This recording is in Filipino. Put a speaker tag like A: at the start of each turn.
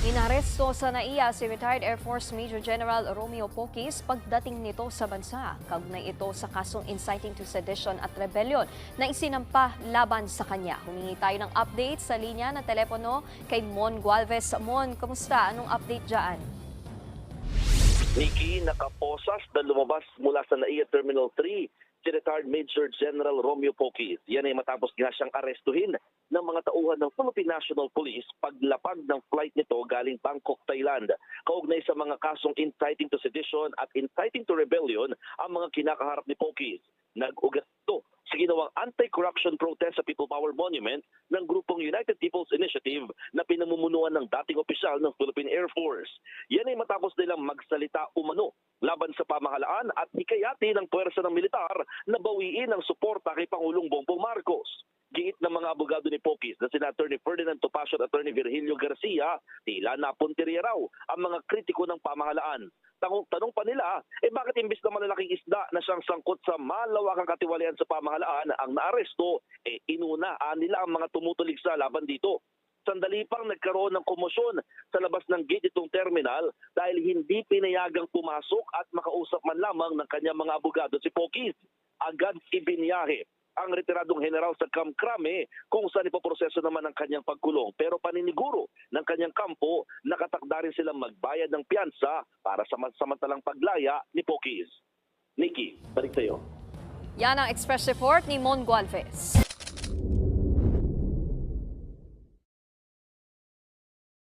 A: Inaresto sa NAIA si retired Air Force Major General Romeo Poquis pagdating nito sa bansa. Kaugnay ito sa kasong inciting to sedition at rebellion na isinampa laban sa kanya. Humingi tayo ng update sa linya na telepono kay Mon Gualvez. Mon, kumusta? Anong update dyan?
B: Nikki, nakaposas na lumabas mula sa NAIA Terminal 3 si retired Major General Romeo Poquis. Yan ay matapos nga siyang arestuhin ng mga tauhan ng Philippine National Police paglapag ng flight nito galing Bangkok, Thailand. Kaugnay sa mga kasong inciting to sedition at inciting to rebellion ang mga kinakaharap ni Poquis. Nag-ugat ito sa ginawang anti-corruption protest sa People Power Monument ng grupong United People's Initiative na pinamumunuan ng dating opisyal ng Philippine Air Force. Yan ay matapos nilang magsalita umano laban sa pamahalaan at hikayati ng puwersa ng militar na bawiin ang suporta kay Pangulong Bongbong Marcos. Giit ng mga abogado ni Poquis na sina Attorney Ferdinand Topacio at Attorney Virgilio Garcia, tila napuntirya raw ang mga kritiko ng pamahalaan. Tanong pa nila, bakit imbis na malalaking isda na siyang sangkot sa malawakang katiwalian sa pamahalaan ang naaresto, inuna nila ang mga tumutulig sa laban dito. Sandali pang nagkaroon ng komosyon sa labas ng gate itong terminal dahil hindi pinayagang pumasok at makausap man lamang ng kanyang mga abogado si Poquis. Agad ibinyahe ang retiradong general sa Camp Crame kung saan ipoproseso naman ang kanyang pagkulong. Pero paniniguro ng kanyang kampo, nakatakda rin silang magbayad ng piyansa para sa samantalang paglaya ni Poquis. Nikki, balik sa iyo.
A: Yan ang express report ni Mon Gualvez.